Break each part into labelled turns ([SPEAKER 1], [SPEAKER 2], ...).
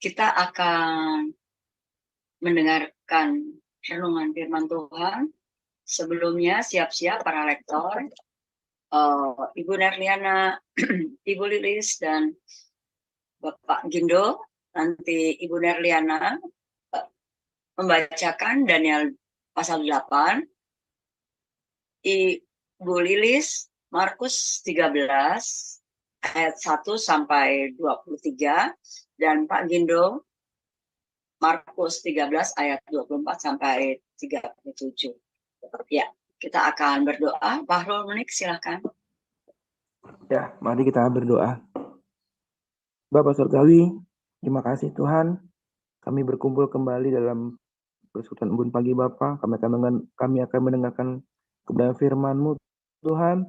[SPEAKER 1] Kita akan mendengarkan renungan firman Tuhan. Sebelumnya siap-siap para lektor, Ibu Nerliana, Ibu Lilis, dan Bapak Gindo. Nanti Ibu Nerliana membacakan Daniel pasal 8, Ibu Lilis Markus 13 ayat 1 sampai 23, dan Pak Gindo Markus 13 ayat 24 sampai 37. Ya, kita akan berdoa. Pak Ronik, silakan.
[SPEAKER 2] Ya, mari kita berdoa. Bapa Surgawi, terima kasih Tuhan. Kami berkumpul kembali dalam persekutuan embun pagi Bapa. Kami akan mendengarkan kebenaran firman-Mu Tuhan.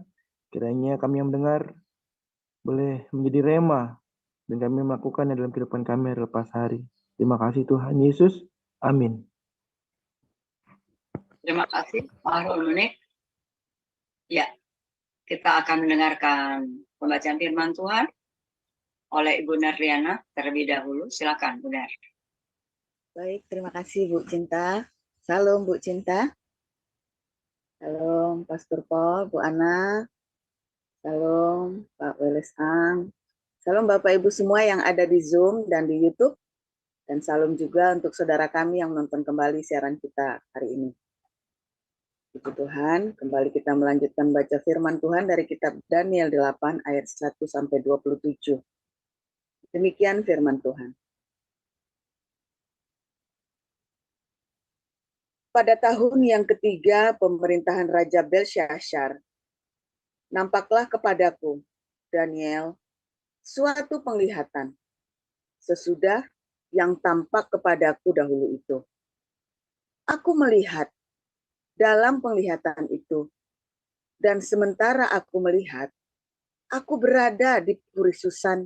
[SPEAKER 2] Kiranya kami yang mendengar boleh menjadi rema dan kami melakukannya dalam kehidupan kami lepas hari. Terima kasih Tuhan Yesus. Amin.
[SPEAKER 1] Terima kasih Pak Ronik. Ya, kita akan mendengarkan pembacaan firman Tuhan oleh Ibu Nerliana terlebih dahulu. Silakan, Bu Ner.
[SPEAKER 3] Baik, terima kasih Bu Cinta. Salam Bu Cinta. Salam Pastor Paul, Bu Ana. Salam Pak Weles Ang. Salam Bapak Ibu semua yang ada di Zoom dan di YouTube. Dan salam juga untuk saudara kami yang menonton kembali siaran kita hari ini. Puji Tuhan, kembali kita melanjutkan baca firman Tuhan dari kitab Daniel 8 ayat 1 sampai 27. Demikian firman Tuhan. Pada tahun yang ketiga pemerintahan Raja Belsyazar, nampaklah kepadaku, Daniel, suatu penglihatan, sesudah yang tampak kepadaku dahulu itu. Aku melihat dalam penglihatan itu, dan sementara aku melihat, aku berada di Puri Susan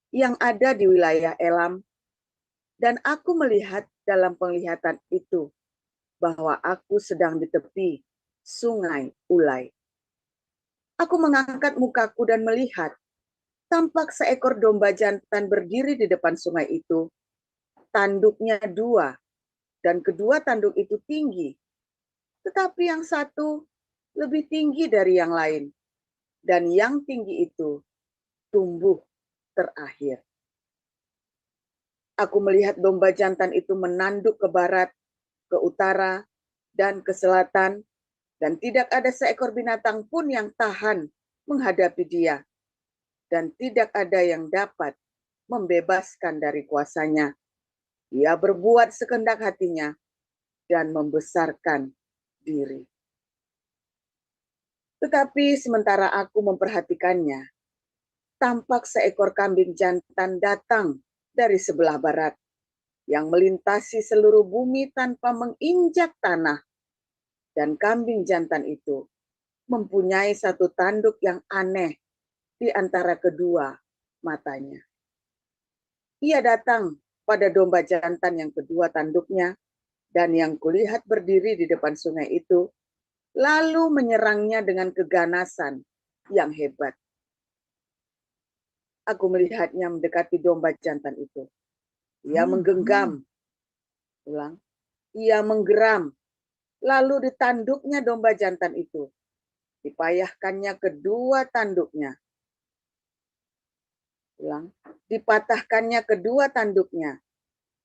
[SPEAKER 3] yang ada di wilayah Elam, dan aku melihat dalam penglihatan itu bahwa aku sedang di tepi sungai Ulai. Aku mengangkat mukaku dan melihat, tampak seekor domba jantan berdiri di depan sungai itu. Tanduknya 2, dan kedua tanduk itu tinggi, tetapi yang satu lebih tinggi dari yang lain, dan yang tinggi itu tumbuh terakhir. Aku melihat domba jantan itu menanduk ke barat, ke utara, dan ke selatan, dan tidak ada seekor binatang pun yang tahan menghadapi dia, dan tidak ada yang dapat membebaskan dari kuasanya. Ia berbuat sekehendak hatinya dan membesarkan diri. Tetapi sementara aku memperhatikannya, tampak seekor kambing jantan datang dari sebelah barat, yang melintasi seluruh bumi tanpa menginjak tanah. Dan kambing jantan itu mempunyai satu tanduk yang aneh di antara kedua matanya. Ia datang pada domba jantan yang kedua tanduknya, dan yang kulihat berdiri di depan sungai itu, lalu menyerangnya dengan keganasan yang hebat. Aku melihatnya mendekati domba jantan itu. Ia menggenggam, ia menggeram, lalu ditanduknya domba jantan itu. Dipayahkannya kedua tanduknya. Dipatahkannya kedua tanduknya.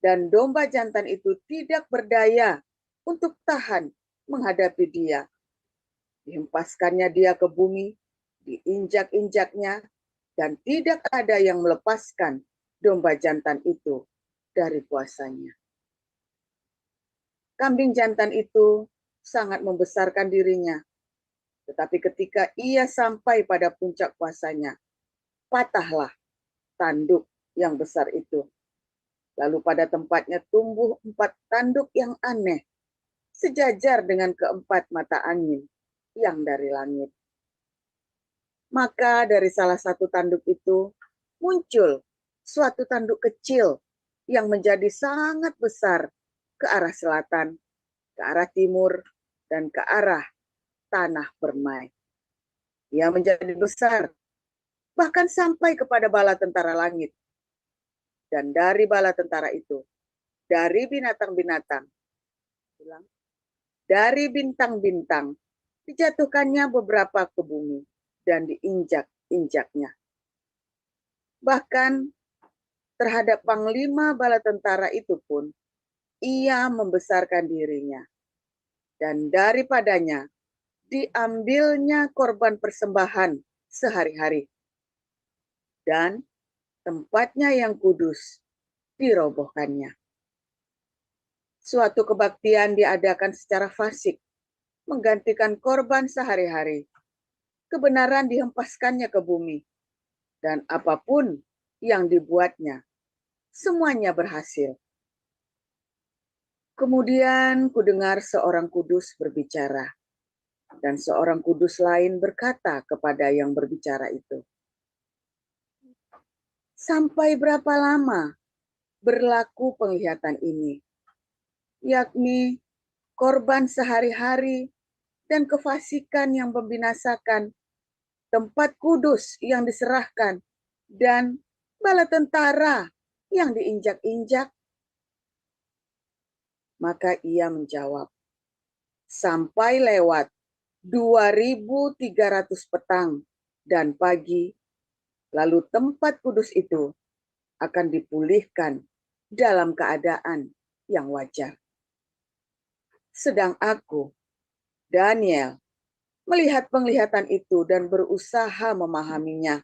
[SPEAKER 3] Dan domba jantan itu tidak berdaya untuk tahan menghadapi dia. Dihempaskannya dia ke bumi, diinjak-injaknya, dan tidak ada yang melepaskan domba jantan itu dari kuasanya. Kambing jantan itu sangat membesarkan dirinya, tetapi ketika ia sampai pada puncak kuasanya, patahlah tanduk yang besar itu. Lalu pada tempatnya tumbuh 4 tanduk yang aneh, sejajar dengan keempat mata angin yang dari langit. Maka dari salah satu tanduk itu muncul suatu tanduk kecil yang menjadi sangat besar ke arah selatan, ke arah timur, dan ke arah tanah permai. Ia menjadi besar, bahkan sampai kepada bala tentara langit. Dan dari bala tentara itu, dari binatang-binatang, dari bintang-bintang, dijatuhkannya beberapa ke bumi dan diinjak-injaknya. Bahkan terhadap panglima bala tentara itu pun, ia membesarkan dirinya. Dan daripadanya diambilnya korban persembahan sehari-hari. Dan tempatnya yang kudus dirobohkannya. Suatu kebaktian diadakan secara fasik, menggantikan korban sehari-hari. Kebenaran dihempaskannya ke bumi, dan apapun yang dibuatnya, semuanya berhasil. Kemudian kudengar seorang kudus berbicara, dan seorang kudus lain berkata kepada yang berbicara itu, "Sampai berapa lama berlaku penglihatan ini, yakni korban sehari-hari dan kefasikan yang membinasakan, tempat kudus yang diserahkan, dan bala tentara yang diinjak-injak?" Maka ia menjawab, "Sampai lewat 2300 petang dan pagi, lalu tempat kudus itu akan dipulihkan dalam keadaan yang wajar. Sedang aku, Daniel, melihat penglihatan itu dan berusaha memahaminya.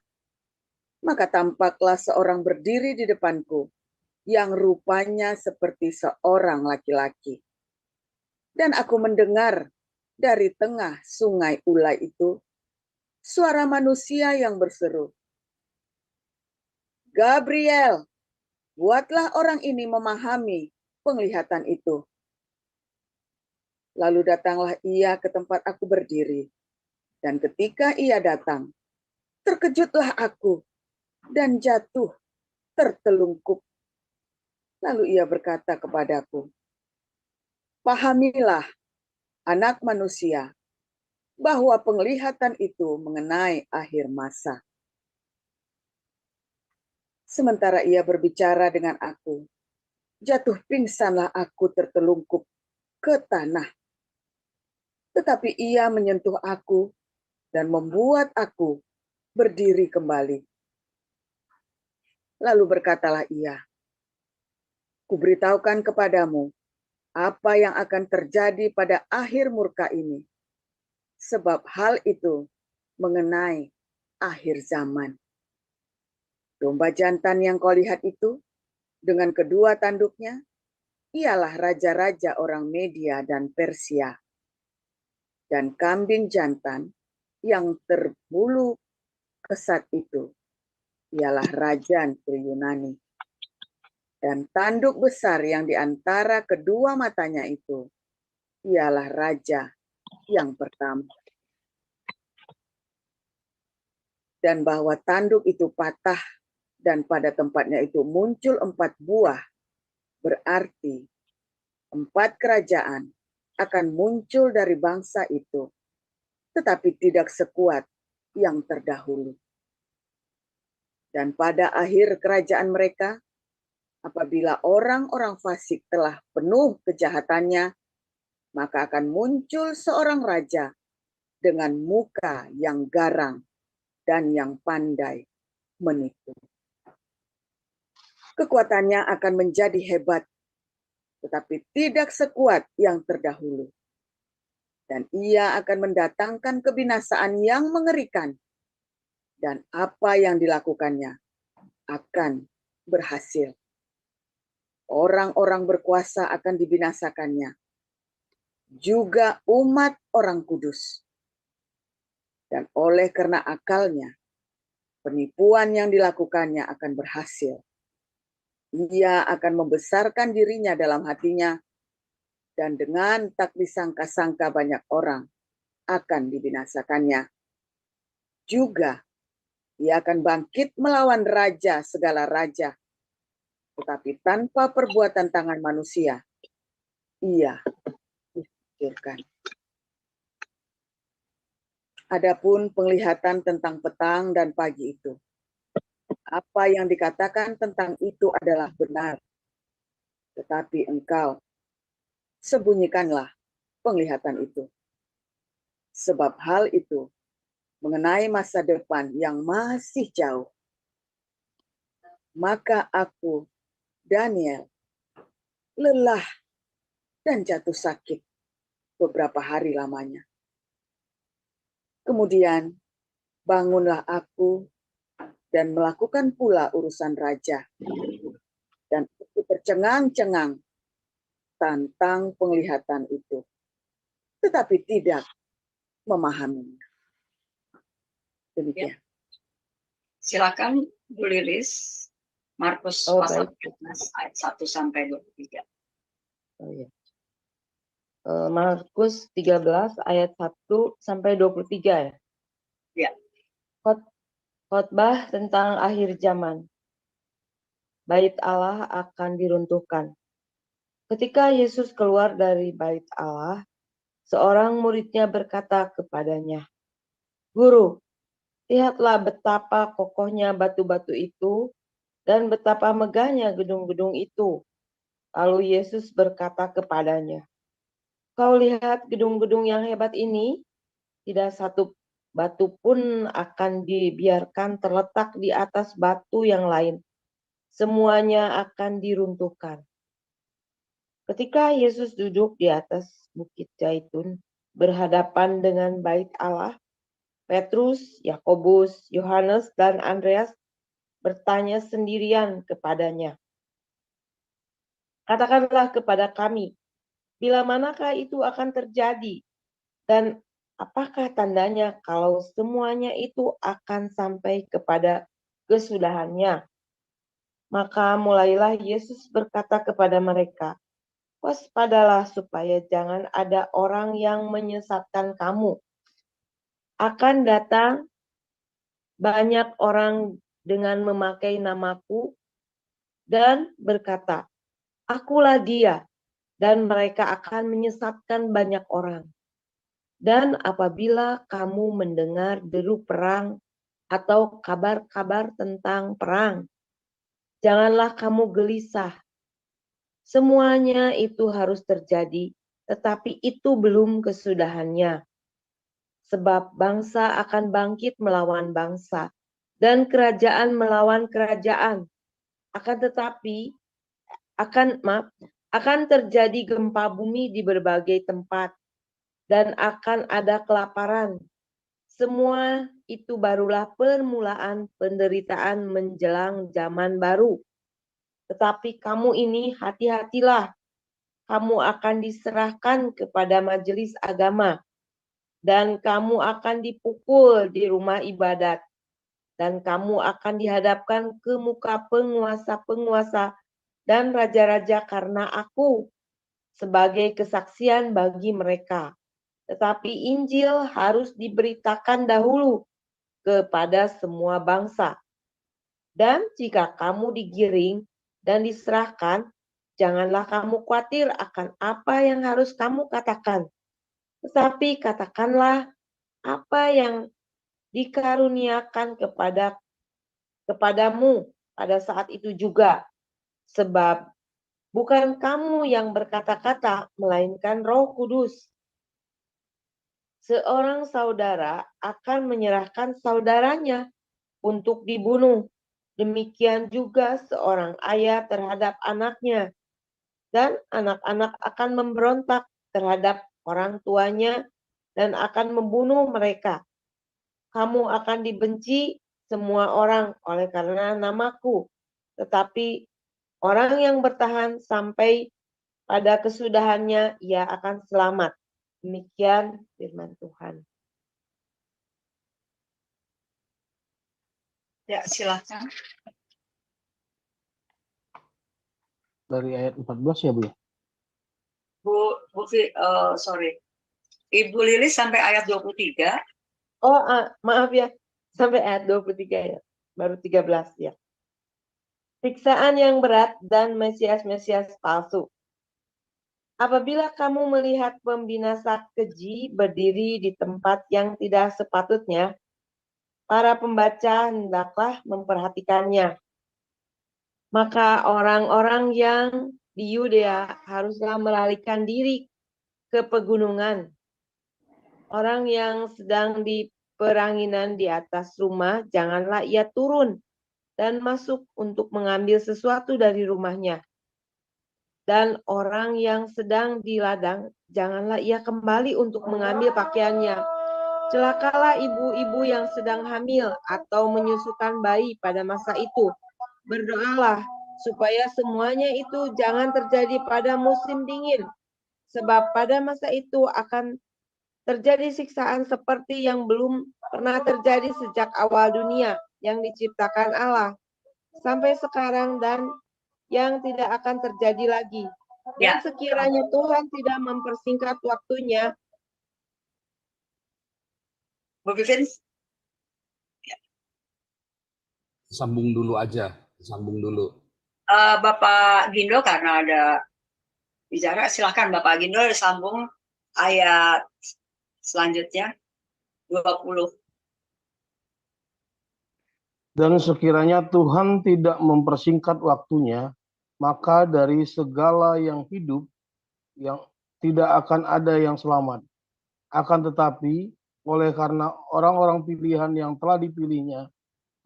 [SPEAKER 3] Maka tampaklah seorang berdiri di depanku yang rupanya seperti seorang laki-laki. Dan aku mendengar dari tengah sungai Ulai itu suara manusia yang berseru, "Gabriel, buatlah orang ini memahami penglihatan itu." Lalu datanglah ia ke tempat aku berdiri. Dan ketika ia datang, terkejutlah aku dan jatuh tertelungkup. Lalu ia berkata kepadaku, "Pahamilah, anak manusia, bahwa penglihatan itu mengenai akhir masa." Sementara ia berbicara dengan aku, jatuh pingsanlah aku tertelungkup ke tanah. Tetapi ia menyentuh aku dan membuat aku berdiri kembali. Lalu berkatalah ia, "Kuberitahukan kepadamu apa yang akan terjadi pada akhir murka ini, sebab hal itu mengenai akhir zaman. Domba jantan yang kau lihat itu, dengan kedua tanduknya, ialah raja-raja orang Media dan Persia. Dan kambing jantan yang terbulu kesat itu, ialah raja Yunani. Dan tanduk besar yang di antara kedua matanya itu, ialah raja yang pertama. Dan bahwa tanduk itu patah dan pada tempatnya itu muncul 4 buah, berarti 4 kerajaan akan muncul dari bangsa itu, tetapi tidak sekuat yang terdahulu. Dan pada akhir kerajaan mereka, apabila orang-orang fasik telah penuh kejahatannya, maka akan muncul seorang raja dengan muka yang garang dan yang pandai menipu. Kekuatannya akan menjadi hebat, tetapi tidak sekuat yang terdahulu. Dan ia akan mendatangkan kebinasaan yang mengerikan, dan apa yang dilakukannya akan berhasil. Orang-orang berkuasa akan dibinasakannya, juga umat orang kudus. Dan oleh karena akalnya, penipuan yang dilakukannya akan berhasil. Ia akan membesarkan dirinya dalam hatinya, dan dengan tak disangka-sangka banyak orang akan dibinasakannya. Juga ia akan bangkit melawan raja segala raja, tetapi tanpa perbuatan tangan manusia, ia dihancurkan. Adapun penglihatan tentang petang dan pagi itu, Apa yang dikatakan tentang itu adalah benar. Tetapi engkau sembunyikanlah penglihatan itu. Sebab hal itu mengenai masa depan yang masih jauh. Maka aku, Daniel, lelah dan jatuh sakit beberapa hari lamanya. Kemudian bangunlah aku dan melakukan pula urusan raja. Dan aku tercengang-cengang tentang penglihatan itu, tetapi tidak memahaminya. Demikian.
[SPEAKER 1] Silakan Bu Lilis, Markus
[SPEAKER 4] Oh,
[SPEAKER 1] pasal
[SPEAKER 4] baik.
[SPEAKER 1] 14 ayat 1 sampai 23.
[SPEAKER 4] Oh, iya. Markus 13 ayat 1 sampai 23 ya.
[SPEAKER 1] Ya.
[SPEAKER 4] Khotbah tentang akhir zaman. Bait Allah akan diruntuhkan. Ketika Yesus keluar dari bait Allah, seorang muridnya berkata kepadanya, "Guru, lihatlah betapa kokohnya batu-batu itu dan betapa megahnya gedung-gedung itu." Lalu Yesus berkata kepadanya, "Kau lihat gedung-gedung yang hebat ini? Tidak satu batu pun akan dibiarkan terletak di atas batu yang lain. Semuanya akan diruntuhkan." Ketika Yesus duduk di atas Bukit Zaitun, berhadapan dengan bait Allah, Petrus, Yakobus, Yohanes, dan Andreas bertanya sendirian kepadanya, "Katakanlah kepada kami, bila manakah itu akan terjadi? Dan apakah tandanya kalau semuanya itu akan sampai kepada kesudahannya?" Maka mulailah Yesus berkata kepada mereka, "Waspadalah supaya jangan ada orang yang menyesatkan kamu. Akan datang banyak orang dengan memakai namaku dan berkata, 'Akulah dia,' dan mereka akan menyesatkan banyak orang. Dan apabila kamu mendengar deru perang atau kabar-kabar tentang perang, janganlah kamu gelisah. Semuanya itu harus terjadi, tetapi itu belum kesudahannya. Sebab bangsa akan bangkit melawan bangsa, dan kerajaan melawan kerajaan. Akan terjadi gempa bumi di berbagai tempat, dan akan ada kelaparan. Semua itu barulah permulaan penderitaan menjelang zaman baru. Tetapi kamu ini hati-hatilah, kamu akan diserahkan kepada majelis agama, dan kamu akan dipukul di rumah ibadat, dan kamu akan dihadapkan ke muka penguasa-penguasa dan raja-raja karena aku, sebagai kesaksian bagi mereka. Tetapi Injil harus diberitakan dahulu kepada semua bangsa. Dan jika kamu digiring dan diserahkan, janganlah kamu khawatir akan apa yang harus kamu katakan. Tetapi katakanlah apa yang dikaruniakan kepadamu pada saat itu juga. Sebab bukan kamu yang berkata-kata, melainkan Roh Kudus. Seorang saudara akan menyerahkan saudaranya untuk dibunuh. Demikian juga seorang ayah terhadap anaknya. Dan anak-anak akan memberontak terhadap orang tuanya dan akan membunuh mereka. Kamu akan dibenci semua orang oleh karena namaku. Tetapi orang yang bertahan sampai pada kesudahannya, ia akan selamat. Demikian firman Tuhan.
[SPEAKER 1] Ya, silakan.
[SPEAKER 2] Dari ayat 14 ya, Bu ya?
[SPEAKER 1] Sorry. Ibu Lilis sampai ayat 23.
[SPEAKER 4] Oh, maaf ya. Sampai ayat 23 ya. Baru 13 ya. Siksaan yang berat dan Mesias-Mesias palsu. Apabila kamu melihat pembinasa keji berdiri di tempat yang tidak sepatutnya, para pembaca hendaklah memperhatikannya. Maka orang-orang yang di Yudea haruslah melarikan diri ke pegunungan. Orang yang sedang di peranginan di atas rumah, janganlah ia turun dan masuk untuk mengambil sesuatu dari rumahnya. Dan orang yang sedang di ladang, janganlah ia kembali untuk mengambil pakaiannya. Celakalah ibu-ibu yang sedang hamil atau menyusukan bayi pada masa itu. Berdoalah supaya semuanya itu jangan terjadi pada musim dingin. Sebab pada masa itu akan terjadi siksaan seperti yang belum pernah terjadi sejak awal dunia yang diciptakan Allah sampai sekarang dan yang tidak akan terjadi lagi. Dan sekiranya Tuhan tidak mempersingkat waktunya,
[SPEAKER 1] Bu Vivin,
[SPEAKER 5] Sambung dulu aja, sambung dulu.
[SPEAKER 1] Bapak Gindo karena ada bicara, silahkan Bapak Gindo disambung ayat selanjutnya 20.
[SPEAKER 6] Dan sekiranya Tuhan tidak mempersingkat waktunya, maka dari segala yang hidup, yang tidak akan ada yang selamat. Akan tetapi, oleh karena orang-orang pilihan yang telah dipilihnya,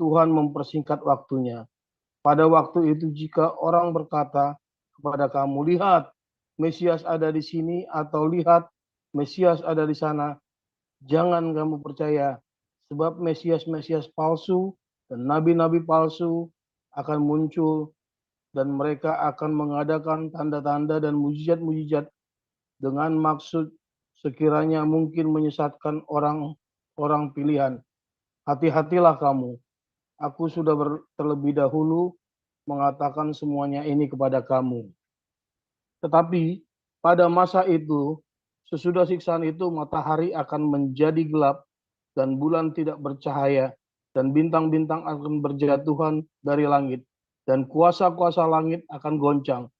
[SPEAKER 6] Tuhan mempersingkat waktunya. Pada waktu itu jika orang berkata kepada kamu, lihat, Mesias ada di sini, atau lihat, Mesias ada di sana, jangan kamu percaya, sebab Mesias-Mesias palsu dan nabi-nabi palsu akan muncul, dan mereka akan mengadakan tanda-tanda dan mujizat-mujizat dengan maksud sekiranya mungkin menyesatkan orang-orang pilihan. Hati-hatilah kamu, aku sudah terlebih dahulu mengatakan semuanya ini kepada kamu. Tetapi pada masa itu, sesudah siksaan itu, matahari akan menjadi gelap dan bulan tidak bercahaya, dan bintang-bintang akan berjatuhan dari langit, dan kuasa-kuasa langit akan goncang.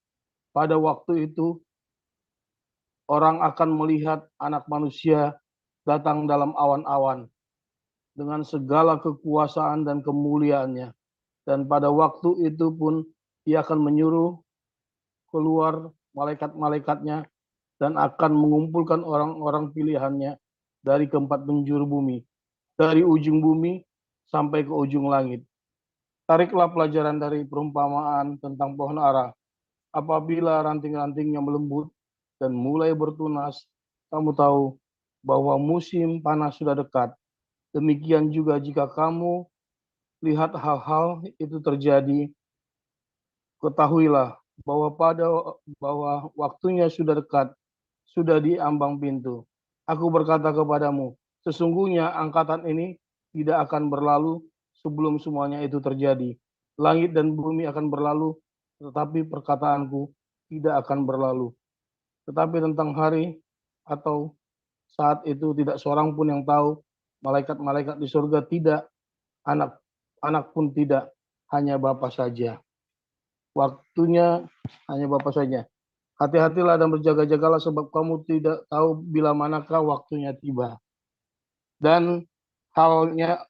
[SPEAKER 6] Pada waktu itu, orang akan melihat Anak Manusia datang dalam awan-awan dengan segala kekuasaan dan kemuliaannya. Dan pada waktu itu pun ia akan menyuruh keluar malaikat-malaikatnya dan akan mengumpulkan orang-orang pilihannya dari keempat penjuru bumi, dari ujung bumi sampai ke ujung langit. Tariklah pelajaran dari perumpamaan tentang pohon ara. Apabila ranting-rantingnya melembut dan mulai bertunas, kamu tahu bahwa musim panas sudah dekat. Demikian juga jika kamu lihat hal-hal itu terjadi, ketahuilah bahwa waktunya sudah dekat, sudah di ambang pintu. Aku berkata kepadamu, sesungguhnya angkatan ini tidak akan berlalu sebelum semuanya itu terjadi. Langit dan bumi akan berlalu, tetapi perkataanku tidak akan berlalu. Tetapi tentang hari atau saat itu tidak seorang pun yang tahu, malaikat-malaikat di surga tidak, anak pun tidak, hanya Bapa saja. Waktunya hanya Bapa saja. Hati-hatilah dan berjaga-jagalah sebab kamu tidak tahu bila manakah waktunya tiba. Dan halnya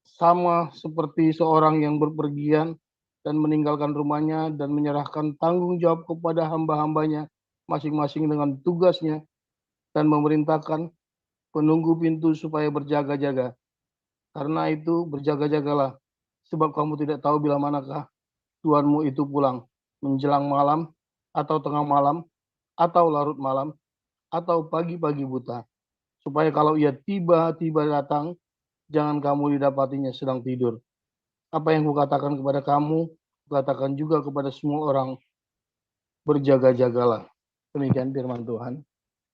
[SPEAKER 6] sama seperti seorang yang berpergian dan meninggalkan rumahnya dan menyerahkan tanggung jawab kepada hamba-hambanya masing-masing dengan tugasnya dan memerintahkan penunggu pintu supaya berjaga-jaga. Karena itu berjaga-jagalah sebab kamu tidak tahu bila manakah Tuhanmu itu pulang, menjelang malam atau tengah malam atau larut malam atau pagi-pagi buta, supaya kalau ia tiba-tiba datang, jangan kamu didapatinya sedang tidur. Apa yang kukatakan kepada kamu, kukatakan juga kepada semua orang, berjaga-jagalah. Demikian firman Tuhan.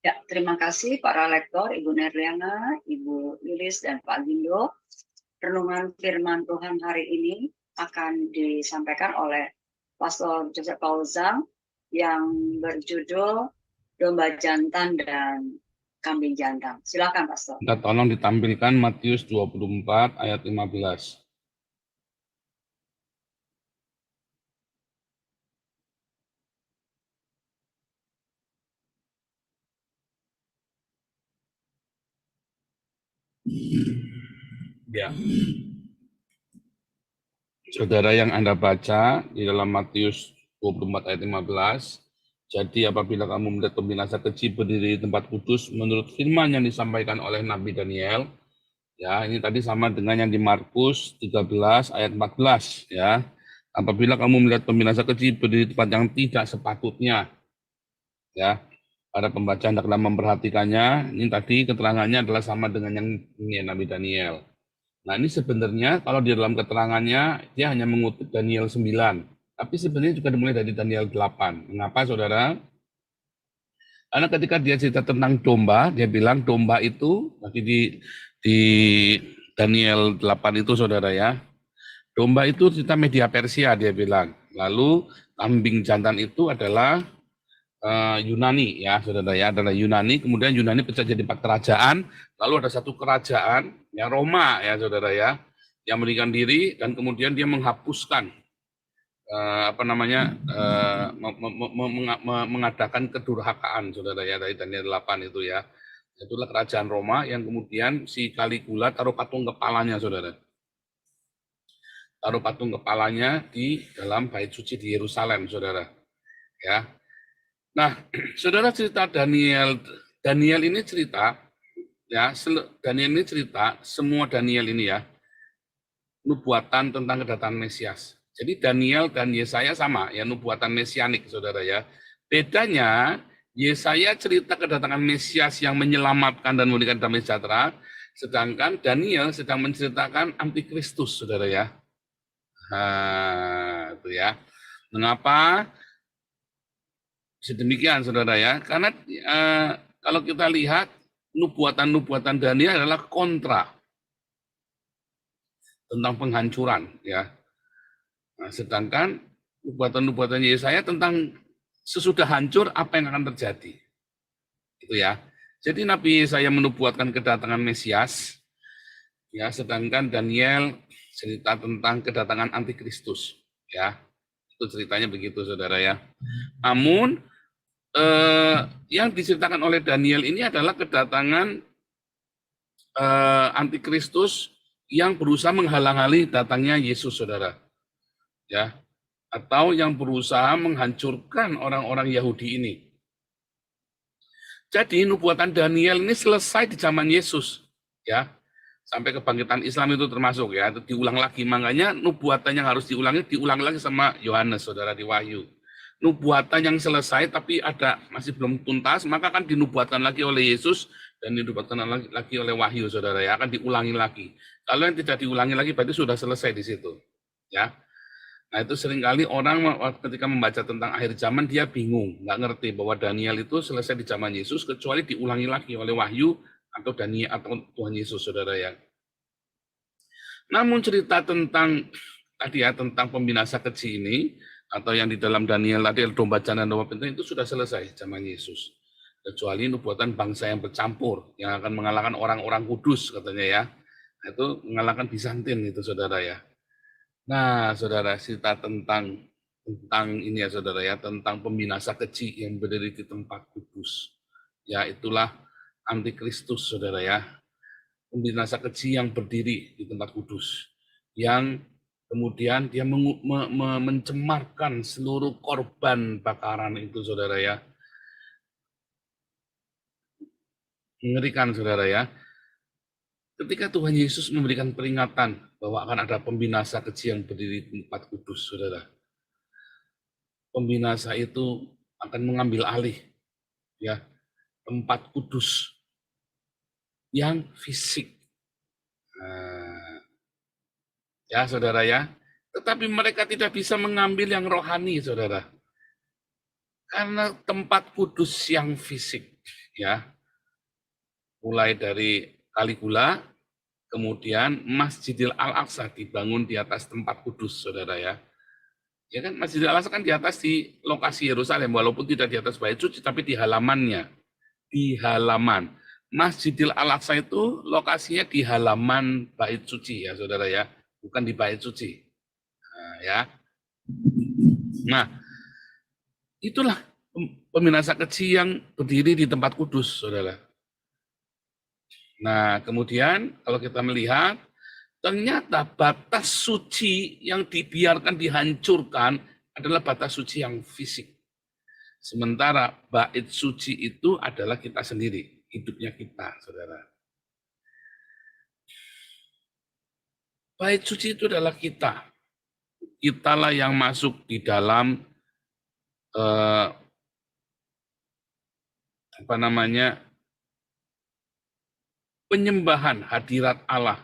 [SPEAKER 1] Ya, terima kasih para lektor, Ibu Nerliana, Ibu Lilis, dan Pak Gindo. Renungan firman Tuhan hari ini akan disampaikan oleh Pastor Joseph Paul Zhang yang berjudul Domba Jantan dan Kambing Jantan. Silakan, Pastor.
[SPEAKER 5] Kita tolong ditampilkan Matius 24 ayat 15. Ya. Saudara yang Anda baca di dalam Matius 24 ayat 15, jadi apabila kamu melihat pembinasa keji berdiri di tempat kudus menurut firman yang disampaikan oleh Nabi Daniel, ya ini tadi sama dengan yang di Markus 13 ayat 14, ya. Apabila kamu melihat pembinasa keji berdiri di tempat yang tidak sepatutnya, ya, para pembaca hendaklah memperhatikannya. Ini tadi keterangannya adalah sama dengan yang ini Nabi Daniel. Nah, ini sebenarnya kalau di dalam keterangannya dia hanya mengutip Daniel 9, tapi sebenarnya juga dimulai dari Daniel 8. Mengapa, Saudara? Karena ketika dia cerita tentang domba, dia bilang domba itu nanti di Daniel 8 itu, Saudara ya. Domba itu cerita media Persia, dia bilang. Lalu kambing jantan itu adalah Yunani, ya Saudara ya, adalah Yunani. Kemudian Yunani pecah jadi 4 kerajaan. Lalu ada satu kerajaan, ya Roma, ya Saudara ya, yang mendirikan diri dan kemudian dia menghapuskan mengadakan kedurhakaan, Saudara ya, dari Daniel 8 itu ya. Itulah kerajaan Roma yang kemudian si Caligula taruh patung kepalanya, Saudara. Taruh patung kepalanya di dalam bait suci di Yerusalem, Saudara. Ya. Nah, Saudara, cerita Daniel ini cerita, ya, Daniel ini cerita, semua Daniel ini ya, nubuatan tentang kedatangan Mesias. Jadi Daniel dan Yesaya sama, ya, nubuatan mesianik, Saudara ya. Bedanya, Yesaya cerita kedatangan Mesias yang menyelamatkan dan memberikan damai sejahtera, sedangkan Daniel sedang menceritakan antikristus, Saudara ya. Nah, itu ya. Mengapa? Sedemikian, Saudara ya, karena kalau kita lihat nubuatan-nubuatan Daniel adalah kontra tentang penghancuran, ya. Nah, sedangkan nubuatan-nubuatan Yesaya tentang sesudah hancur apa yang akan terjadi, itu ya. Jadi Nabi Yesaya menubuatkan kedatangan Mesias, ya, sedangkan Daniel cerita tentang kedatangan antikristus, ya. Itu ceritanya begitu, Saudara ya. Namun yang diceritakan oleh Daniel ini adalah kedatangan antikristus yang berusaha menghalang-halangi datangnya Yesus, Saudara. Ya, atau yang berusaha menghancurkan orang-orang Yahudi ini. Jadi nubuatan Daniel ini selesai di zaman Yesus, ya. Sampai kebangkitan Islam itu termasuk, ya, itu diulang lagi. Makanya nubuatan yang harus diulang lagi sama Yohanes, Saudara, di Wahyu. Nubuatan yang selesai tapi masih belum tuntas, maka akan dinubuatkan lagi oleh Yesus dan dinubuatkan lagi oleh Wahyu, Saudara ya, akan diulangi lagi. Kalau yang tidak diulangi lagi berarti sudah selesai di situ, ya. Nah, itu seringkali orang ketika membaca tentang akhir zaman dia bingung, nggak ngerti bahwa Daniel itu selesai di zaman Yesus kecuali diulangi lagi oleh Wahyu atau Daniel atau Tuhan Yesus, Saudara ya. Namun cerita tentang tadi ya, tentang pembinasa keji ini atau yang di dalam Daniel tadi, domba jantan dan domba pintar itu sudah selesai zaman Yesus. Kecuali nubuatan bangsa yang bercampur, yang akan mengalahkan orang-orang kudus katanya ya. Itu mengalahkan Bizantin itu, Saudara ya. Nah, Saudara, cerita tentang ini ya, Saudara ya, tentang pembinasa keji yang berdiri di tempat kudus. Ya, itulah antikristus, Saudara ya. Pembinasa keji yang berdiri di tempat kudus. Yang kemudian dia mencemarkan seluruh korban bakaran itu, Saudara ya. Mengerikan, Saudara ya. Ketika Tuhan Yesus memberikan peringatan bahwa akan ada pembinasa keji yang berdiri di tempat kudus, Saudara. Pembinasa itu akan mengambil alih ya tempat kudus yang fisik. Ya, Saudara ya. Tetapi mereka tidak bisa mengambil yang rohani, Saudara. Karena tempat kudus yang fisik, ya. Mulai dari Caligula, kemudian Masjidil Al-Aqsa dibangun di atas tempat kudus, Saudara ya. Ya kan, Masjidil Al-Aqsa kan di atas di lokasi Yerusalem, walaupun tidak di atas bait suci, tapi di halamannya. Di halaman. Masjidil Al-Aqsa itu lokasinya di halaman bait suci ya, Saudara ya. Bukan di bait suci. Nah, ya. Nah, itulah pembinasa keji yang berdiri di tempat kudus, Saudara. Nah, kemudian kalau kita melihat ternyata batas suci yang dibiarkan dihancurkan adalah batas suci yang fisik. Sementara bait suci itu adalah kita sendiri, hidupnya kita, saudara. Bait suci itu adalah kita. Kitalah yang masuk di dalam penyembahan hadirat Allah.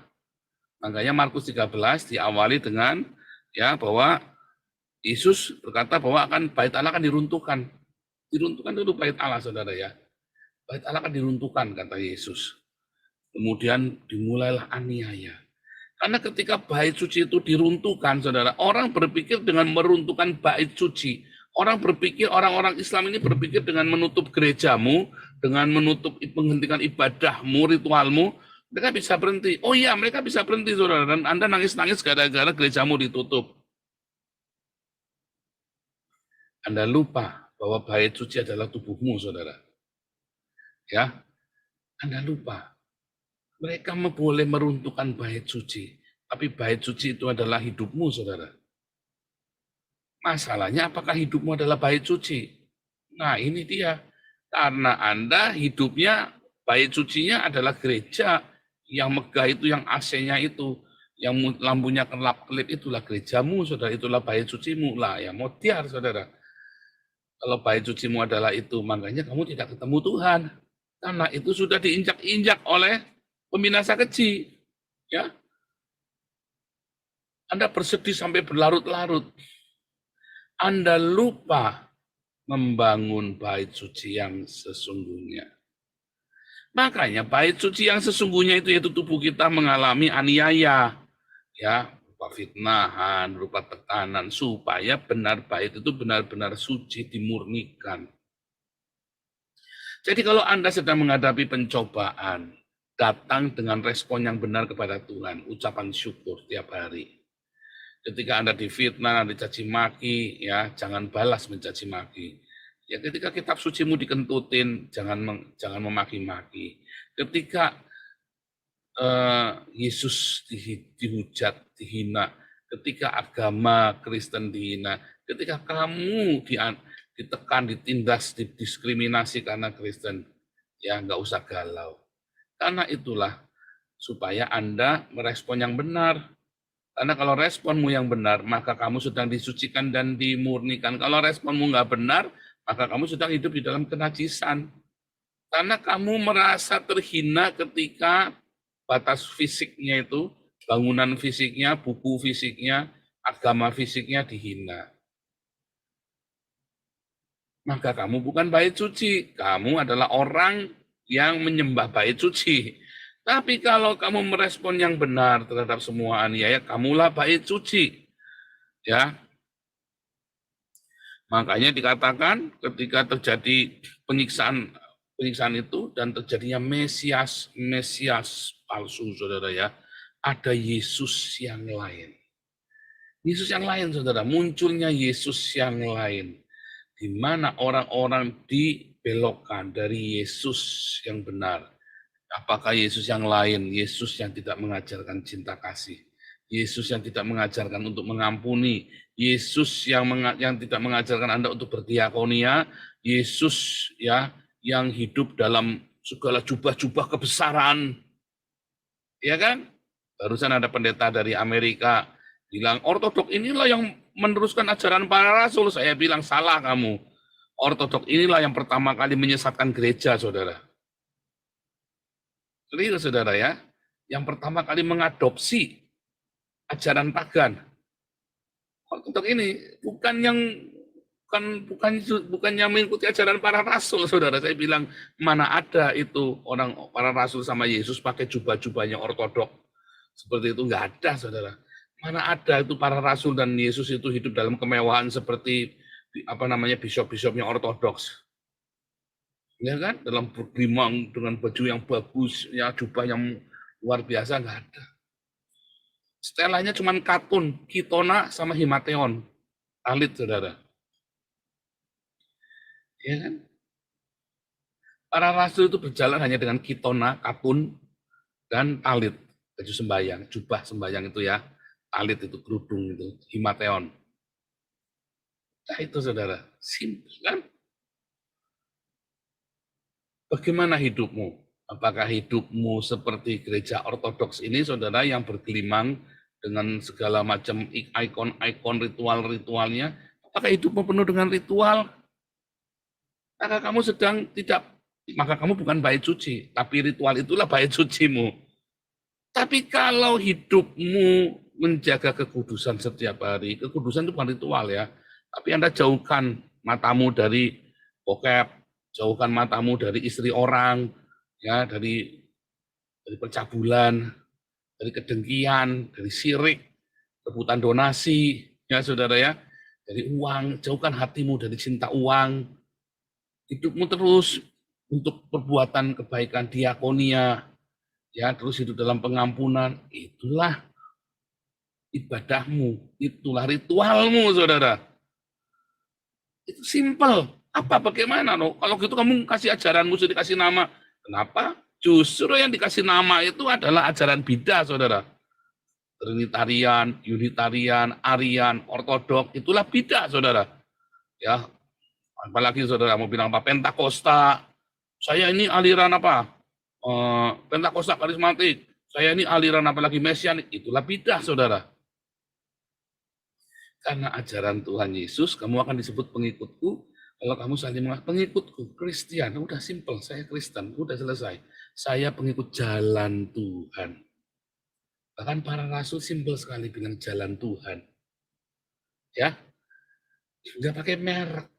[SPEAKER 5] Makanya Markus 13 diawali dengan ya bahwa Yesus berkata bahwa bait Allah akan diruntuhkan. Diruntuhkan dulu bait Allah, saudara ya. Bait Allah akan diruntuhkan, kata Yesus. Kemudian dimulailah aniaya. Karena ketika bait suci itu diruntuhkan, saudara, orang berpikir dengan meruntuhkan bait suci. Orang-orang Islam ini berpikir dengan menutup gerejamu, dengan menutup menghentikan ibadahmu, ritualmu, mereka bisa berhenti. Oh iya, mereka bisa berhenti, saudara. Dan Anda nangis-nangis gara-gara gerejamu ditutup. Anda lupa bahwa bait suci adalah tubuhmu, saudara. Ya, Anda lupa. Mereka boleh meruntuhkan bait suci, tapi bait suci itu adalah hidupmu, saudara. Masalahnya apakah hidupmu adalah bait suci? Nah, ini dia. Karena Anda hidupnya, bait sucinya adalah gereja, yang megah itu, yang AC-nya itu, yang lampunya kelap-kelip itulah gerejamu, saudara. Itulah bait sucimu. Lah, ya modiar, saudara. Kalau bait sucimu adalah itu, makanya kamu tidak ketemu Tuhan. Karena itu sudah diinjak-injak oleh pembinasa keji. Ya, Anda bersedih sampai berlarut-larut. Anda lupa membangun bait suci yang sesungguhnya. Makanya bait suci yang sesungguhnya itu, yaitu tubuh kita mengalami aniaya, ya, berupa fitnahan, berupa tekanan, supaya benar bait itu benar-benar suci, dimurnikan. Jadi kalau Anda sedang menghadapi pencobaan, datang dengan respon yang benar kepada Tuhan, ucapan syukur tiap hari. Ketika Anda difitnah, dicaci maki, ya jangan balas mencaci maki. Ya ketika kitab sucimu dikentutin, jangan memaki-maki. Ketika Yesus dihujat, dihina, ketika agama Kristen dihina, ketika kamu ditekan, ditindas, didiskriminasi karena Kristen, ya nggak usah galau. Karena itulah supaya Anda merespon yang benar. Karena kalau responmu yang benar, maka kamu sedang disucikan dan dimurnikan. Kalau responmu nggak benar, maka kamu sedang hidup di dalam kenajisan. Karena kamu merasa terhina ketika batas fisiknya itu, bangunan fisiknya, buku fisiknya, agama fisiknya dihina. Maka kamu bukan bait suci, kamu adalah orang yang menyembah bait suci. Tapi kalau kamu merespon yang benar terhadap semua aniaya, kamulah bait suci. Ya. Makanya dikatakan ketika terjadi penyiksaan itu dan terjadinya Mesias palsu, saudara ya, ada Yesus yang lain. Yesus yang lain, saudara, munculnya Yesus yang lain. Di mana orang-orang dibelokkan dari Yesus yang benar. Apakah Yesus yang lain? Yesus yang tidak mengajarkan cinta kasih. Yesus yang tidak mengajarkan untuk mengampuni. Yesus yang tidak mengajarkan Anda untuk berdiakonia. Yesus ya yang hidup dalam segala jubah-jubah kebesaran. Ya kan? Barusan ada pendeta dari Amerika bilang, ortodok inilah yang meneruskan ajaran para rasul. Saya bilang, salah kamu. Ortodok inilah yang pertama kali menyesatkan gereja, saudara. Serius, saudara ya, yang pertama kali mengadopsi ajaran pagan. Ortodok ini bukan yang mengikuti ajaran para rasul, saudara. Saya bilang, mana ada itu orang para rasul sama Yesus pakai jubah-jubahnya ortodok seperti itu, nggak ada, saudara. Mana ada itu para rasul dan Yesus itu hidup dalam kemewahan seperti bishop-bishopnya ortodoks. Ya kan, dalam bergrimang dengan baju yang bagus, ya jubah yang luar biasa, nggak ada. Setelahnya cuma katun, kitona sama himateon, talit, saudara. Ya kan? Para rasul itu berjalan hanya dengan kitona, katun, dan talit. baju sembahyang, jubah sembahyang itu ya, talit itu, kerudung itu, himateon. Nah itu saudara, simpel kan? Bagaimana hidupmu? Apakah hidupmu seperti gereja ortodoks ini, saudara, yang bergelimang dengan segala macam ikon-ikon ritual-ritualnya? Apakah hidupmu penuh dengan ritual? Maka kamu sedang tidak, maka kamu bukan bait suci, tapi ritual itulah bait sucimu. Tapi kalau hidupmu menjaga kekudusan setiap hari, kekudusan itu bukan ritual ya, tapi Anda jauhkan matamu dari bokep, jauhkan matamu dari istri orang, ya, dari percabulan, dari kedengkian, dari syirik, rebutan donasi, ya saudara ya, dari uang, jauhkan hatimu dari cinta uang, hidupmu terus untuk perbuatan kebaikan diakonia, ya, terus hidup dalam pengampunan, itulah ibadahmu, itulah ritualmu, saudara. Itu simple. Apa, bagaimana? No? Kalau gitu kamu kasih ajaranmu, sudah dikasih nama. Kenapa? Justru yang dikasih nama itu adalah ajaran bidah, saudara. Trinitarian, Unitarian, Arian, Ortodok, itulah bidah, saudara. Ya, apalagi saudara mau bilang apa? Pentakosta. Saya ini aliran apa? Pentakosta karismatik. Saya ini aliran apalagi Mesianik. Itulah bidah, saudara. Karena ajaran Tuhan Yesus, kamu akan disebut pengikutku. Kalau kamu saling mengatakan pengikutku, Kristen, udah simple, saya Kristen, udah selesai. Saya pengikut jalan Tuhan. Bahkan para rasul simple sekali bilang jalan Tuhan. Ya, nggak pakai merek.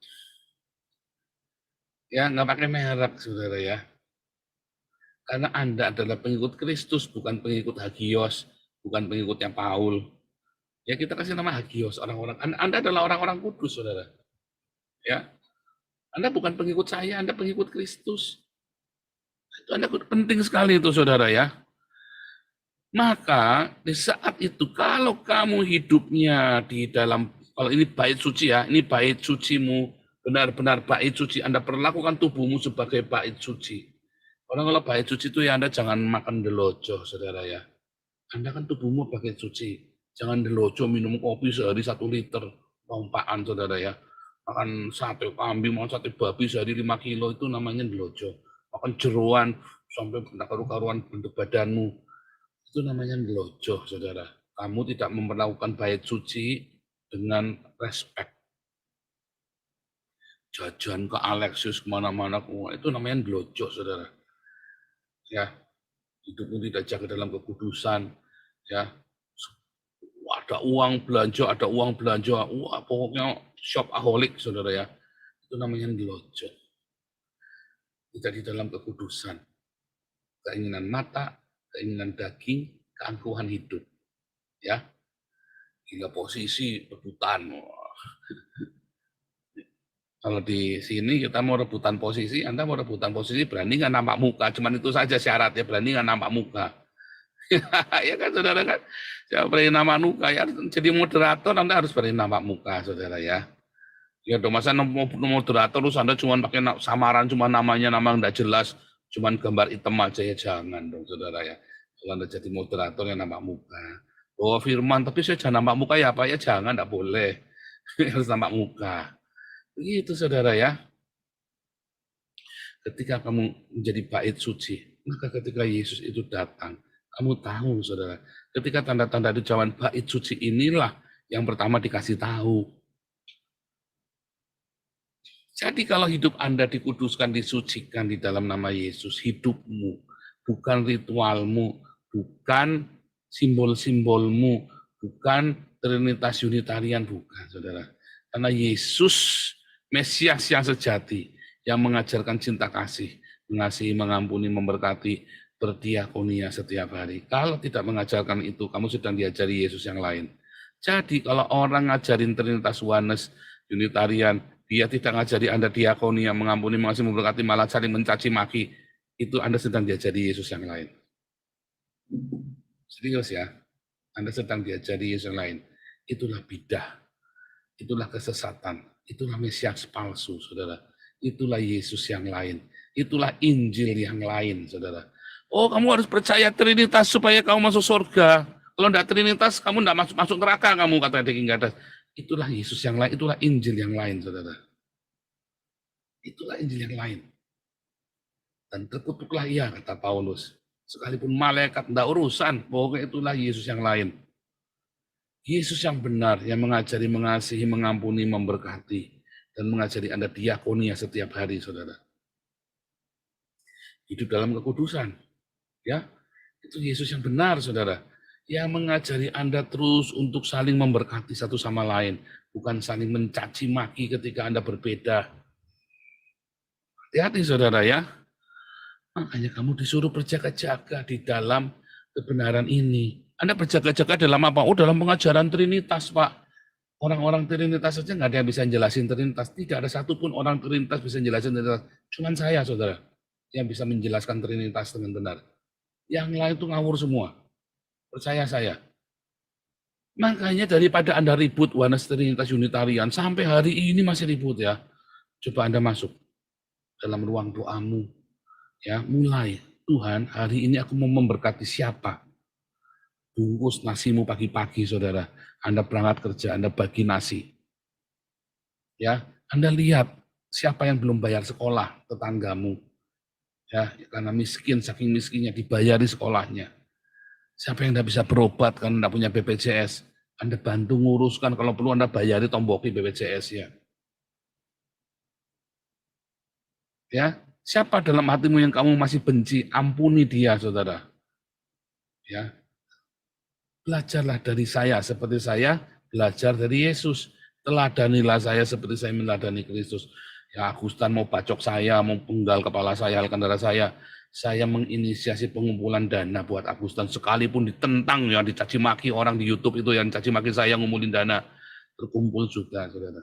[SPEAKER 5] Ya, nggak pakai merek, saudara ya. Karena Anda adalah pengikut Kristus, bukan pengikut Hagios, bukan pengikutnya Paul. Ya kita kasih nama Hagios, orang-orang. Anda adalah orang-orang kudus, saudara. Ya, Anda bukan pengikut saya, Anda pengikut Kristus. Itu Anda penting sekali itu, saudara ya. Maka di saat itu, kalau kamu hidupnya di dalam, kalau ini bait suci ya, ini bait sucimu, benar-benar bait suci, Anda perlakukan tubuhmu sebagai bait suci. Orang kalau bait suci itu ya Anda jangan makan delojo, saudara ya. Anda kan tubuhmu bait suci. Jangan delojo minum kopi sehari 1 liter, rompaan, saudara ya. Makan sate kambing, makan sate babi sehari 5 kilo, itu namanya delojo. Makan jeroan sampai karu-karuan bentuk badanmu, itu namanya delojo, saudara. Kamu tidak memperlakukan bait suci dengan respect. Jajan ke Alexius kemana-mana, itu namanya delojo, saudara. Ya, hidupmu tidak jaga dalam kekudusan, ya. Ada uang belanja, wah pokoknya shopaholic, saudara ya. Itu namanya delojo. Tidak di dalam kekudusan. Keinginan mata, keinginan daging, keangkuhan hidup. Ya. Gila posisi rebutan. Kalau di sini kita mau rebutan posisi, Anda mau rebutan posisi berani nggak nampak muka, cuman itu saja syaratnya, berani nggak nampak muka. Ya kan saudara kan, ya berani nampak muka ya, jadi moderator Anda harus berani nampak muka, saudara ya. Ya dong, masa moderator terus Anda cuma pakai samaran, cuma namanya nama nggak jelas, cuma gambar hitam aja, ya jangan dong, saudara ya. Kalau Anda jadi moderator yang nampak muka, oh firman, tapi saya jangan nampak muka ya Pak, ya jangan, nggak boleh, harus nampak muka. Begitu saudara ya. Ketika kamu menjadi bait suci, maka ketika Yesus itu datang, kamu tahu saudara, ketika tanda-tanda di zaman bait suci inilah yang pertama dikasih tahu. Jadi kalau hidup Anda dikuduskan, disucikan di dalam nama Yesus, hidupmu, bukan ritualmu, bukan simbol-simbolmu, bukan Trinitas Unitarian, bukan saudara. Karena Yesus Mesias yang sejati, yang mengajarkan cinta kasih, mengasihi, mengampuni, memberkati, berdiakonia setiap hari. Kalau tidak mengajarkan itu, kamu sedang diajari Yesus yang lain. Jadi kalau orang ngajarin Trinitas Oneness, Unitarian, dia tidak ngajari Anda diakonia, mengampuni, mengasihi, memberkati, malah saling mencaci maki, itu Anda sedang diajari Yesus yang lain. Serius ya, Anda sedang diajari Yesus yang lain. Itulah bidah, itulah kesesatan. Itulah Mesias palsu, saudara. Itulah Yesus yang lain. Itulah Injil yang lain, saudara. Oh, kamu harus percaya Trinitas supaya kamu masuk surga. Kalau enggak Trinitas, kamu enggak masuk neraka, kamu, kata King Gadas. Itulah Yesus yang lain, itulah Injil yang lain, saudara. Itulah Injil yang lain. Dan terkutuklah ia, kata Paulus. Sekalipun malaikat enggak urusan, pokoknya itulah Yesus yang lain. Yesus yang benar, yang mengajari, mengasihi, mengampuni, memberkati, dan mengajari Anda diakonia setiap hari, saudara. Hidup dalam kekudusan. Ya, itu Yesus yang benar, saudara. Yang mengajari Anda terus untuk saling memberkati satu sama lain, bukan saling mencaci maki ketika Anda berbeda. Hati-hati, saudara, ya. Makanya kamu disuruh berjaga-jaga di dalam kebenaran ini. Anda berjaga-jaga dalam apa? Oh, dalam pengajaran Trinitas, Pak. Orang-orang Trinitas saja nggak ada yang bisa jelasin Trinitas. Tidak ada satupun orang Trinitas bisa jelasin Trinitas. Cuman saya, saudara, yang bisa menjelaskan Trinitas dengan benar. Yang lain itu ngawur semua. Percaya saya. Makanya daripada Anda ribut Oneness Trinitas Unitarian, sampai hari ini masih ribut ya. Coba Anda masuk dalam ruang doamu. Ya, mulai. Tuhan, hari ini aku mau memberkati siapa? Bungkus nasimu pagi-pagi, saudara. Anda berangkat kerja, Anda bagi nasi. Ya, Anda lihat siapa yang belum bayar sekolah, tetanggamu. Ya, karena miskin, saking miskinnya dibayari sekolahnya. Siapa yang tidak bisa berobat karena tidak punya BPJS, Anda bantu nguruskan, kalau perlu Anda bayari tomboki BPJS-nya. Ya, siapa dalam hatimu yang kamu masih benci, ampuni dia, saudara. Ya, belajarlah dari saya, seperti saya belajar dari Yesus. Teladanilah saya seperti saya meneladani Kristus. Ya, Agustan mau bacok saya, mau penggal kepala saya, halkan darah saya menginisiasi pengumpulan dana buat Agustan, sekalipun ditentang, ya, dicaci maki orang di YouTube itu yang caci maki saya ngumpulin dana, terkumpul juga, saudara.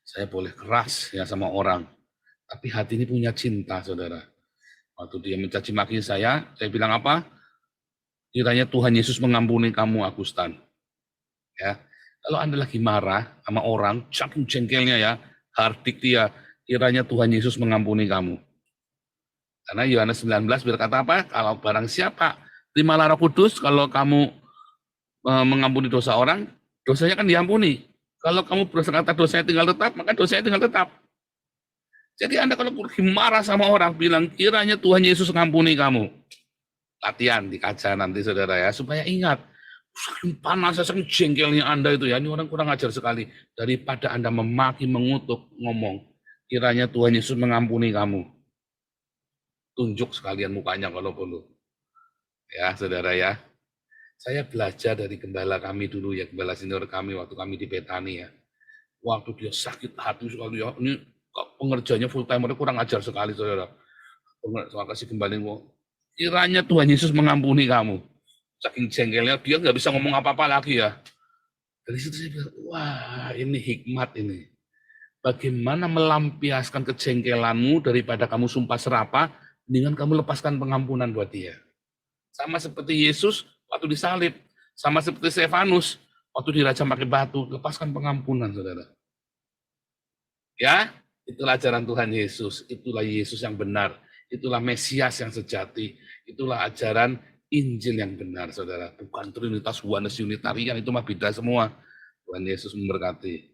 [SPEAKER 5] Saya boleh keras ya sama orang, tapi hati ini punya cinta, saudara. Waktu dia mencaci maki saya bilang apa? Kiranya Tuhan Yesus mengampuni kamu, Agustan. Ya, kalau Anda lagi marah sama orang, saking jengkelnya ya, hardik dia, kiranya Tuhan Yesus mengampuni kamu. Karena Yohanes 19 berkata apa? Kalau barang siapa terimalah Roh Kudus, kalau kamu mengampuni dosa orang, dosanya kan diampuni. Kalau kamu berkata dosanya tinggal tetap, maka dosanya tinggal tetap. Jadi Anda kalau pergi marah sama orang, bilang kiranya Tuhan Yesus mengampuni kamu. Latihan di kaca nanti, saudara, ya, supaya ingat, saking panas, saking jengkelnya Anda itu ya, ini orang kurang ajar sekali. Daripada Anda memaki, mengutuk, ngomong, kiranya Tuhan Yesus mengampuni kamu. Tunjuk sekalian mukanya kalau perlu. Ya, saudara, ya. Saya belajar dari gembala kami dulu ya, gembala senior kami waktu kami di Betani ya. Waktu dia sakit hati sekali ya, ini pengerjanya full timer kurang ajar sekali, saudara. Terima kasih kembali, kiranya Tuhan Yesus mengampuni kamu. Saking jengkelnya, dia nggak bisa ngomong apa-apa lagi ya. Dari situ saya bilang, wah, ini hikmat ini. Bagaimana melampiaskan kejengkelanmu daripada kamu sumpah serapah, dengan kamu lepaskan pengampunan buat dia. Sama seperti Yesus waktu disalib, sama seperti Stefanus waktu dirajam pakai batu, lepaskan pengampunan, saudara. Ya, itulah ajaran Tuhan Yesus, itulah Yesus yang benar, itulah Mesias yang sejati, itulah ajaran Injil yang benar, saudara. Bukan Trinitas, Oneness Unitarian, itu mah beda semua. Tuhan Yesus memberkati.